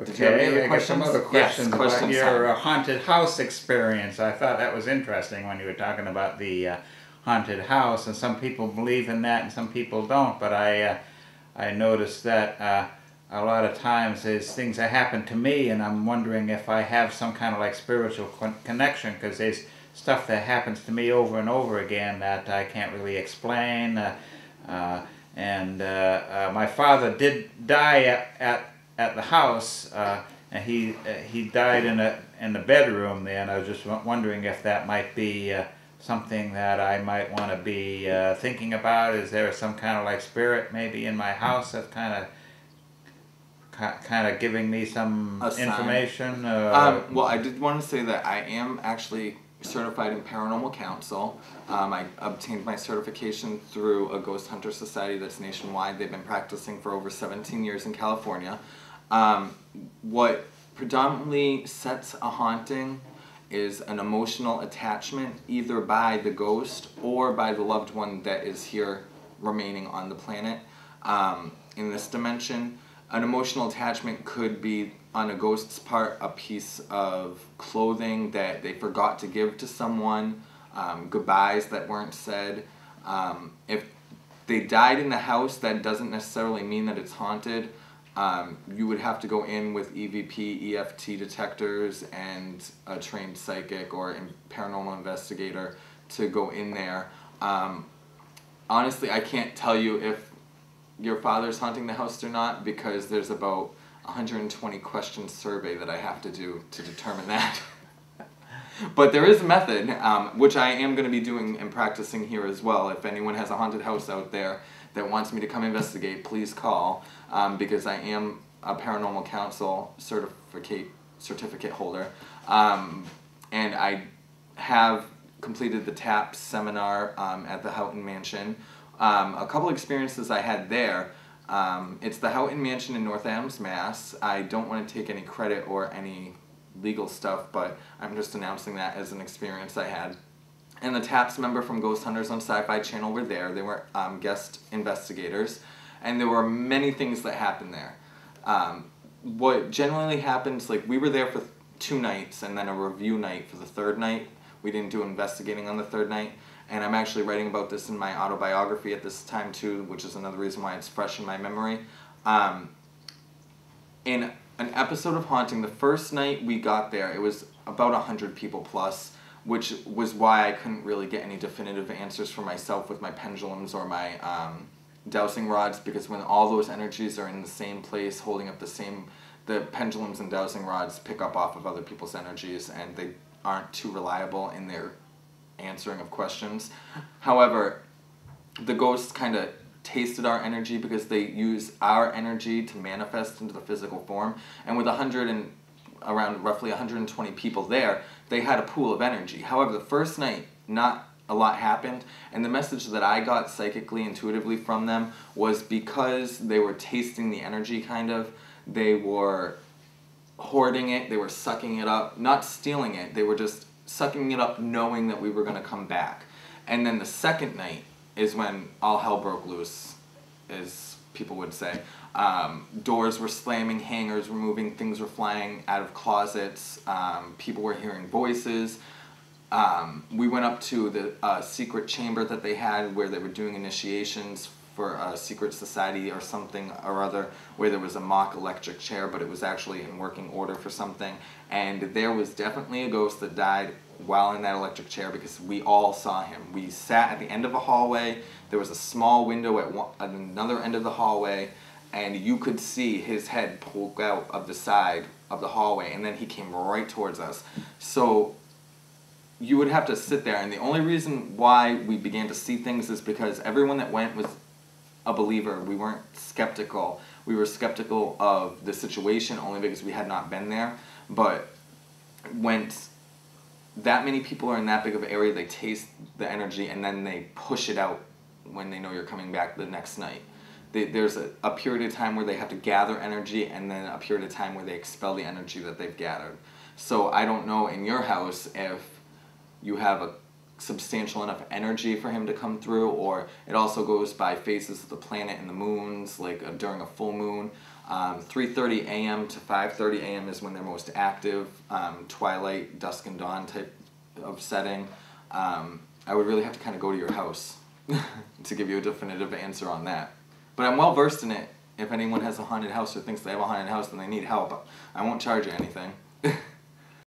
Did you have any Okay, other I got some questions? other questions Yes, about questions your time. haunted house experience. I thought that was interesting when you were talking about the haunted house, and some people believe in that and some people don't. But I noticed that a lot of times there's things that happen to me, and I'm wondering if I have some kind of like spiritual connection, because there's stuff that happens to me over and over again that I can't really explain. My father did die at the house, and he died in the bedroom there, and I was just wondering if that might be something that I might want to be thinking about. Is there some kind of like spirit maybe in my house that's kind of giving me some information? Well, I did want to say that I am actually certified in paranormal counsel. I obtained my certification through a ghost hunter society that's nationwide. They've been practicing for over 17 years in California. What predominantly sets a haunting is an emotional attachment, either by the ghost or by the loved one that is here remaining on the planet in this dimension. An emotional attachment could be, on a ghost's part, a piece of clothing that they forgot to give to someone, goodbyes that weren't said. If they died in the house, that doesn't necessarily mean that it's haunted. You would have to go in with EVP, EFT detectors, and a trained psychic or paranormal investigator to go in there. Honestly, I can't tell you if your father's haunting the house or not, because there's about 120 question survey that I have to do to determine that. But there is a method, which I am going to be doing and practicing here as well. If anyone has a haunted house out there that wants me to come investigate, please call, because I am a paranormal counsel certificate holder, and I have completed the TAPS seminar at the Houghton Mansion. A couple experiences I had there. It's the Houghton Mansion in North Adams, Mass. I don't want to take any credit or any legal stuff, but I'm just announcing that as an experience I had. And the TAPS member from Ghost Hunters on Sci-Fi Channel were there. They were guest investigators, and there were many things that happened there. What generally happens, like, we were there for 2 nights and then a review night for the 3rd night. We didn't do investigating on the 3rd night. And I'm actually writing about this in my autobiography at this time too, which is another reason why it's fresh in my memory. In an episode of Haunting, the first night we got there, it was about 100 people plus, which was why I couldn't really get any definitive answers for myself with my pendulums or my dowsing rods, because when all those energies are in the same place, holding up the pendulums and dowsing rods pick up off of other people's energies, and they aren't too reliable in their answering of questions. However, the ghosts kind of tasted our energy because they use our energy to manifest into the physical form. And with around roughly 120 people there, they had a pool of energy. However, the first night, not a lot happened, and the message that I got psychically, intuitively from them was because they were tasting the energy, kind of, they were hoarding it, they were sucking it up, not stealing it, they were just sucking it up knowing that we were going to come back. And then the second night is when all hell broke loose, as people would say. Doors were slamming, hangers were moving, things were flying out of closets, people were hearing voices. We went up to the secret chamber that they had where they were doing initiations for a secret society or something or other, where there was a mock electric chair, but it was actually in working order for something. And there was definitely a ghost that died while in that electric chair, because we all saw him. We sat at the end of a hallway. There was a small window at another end of the hallway, and you could see his head poke out of the side of the hallway, and then he came right towards us. So you would have to sit there, and the only reason why we began to see things is because everyone that went was a believer. We weren't skeptical. We were skeptical of the situation only because we had not been there. But when that many people are in that big of an area, they taste the energy and then they push it out when they know you're coming back the next night. There's a period of time where they have to gather energy, and then a period of time where they expel the energy that they've gathered. So I don't know in your house if you have a substantial enough energy for him to come through, or it also goes by phases of the planet and the moons, like during a full moon. 3:30 a.m. to 5:30 a.m. is when they're most active. Twilight, dusk and dawn type of setting. I would really have to kind of go to your house to give you a definitive answer on that. But I'm well versed in it. If anyone has a haunted house or thinks they have a haunted house and they need help, I won't charge you anything.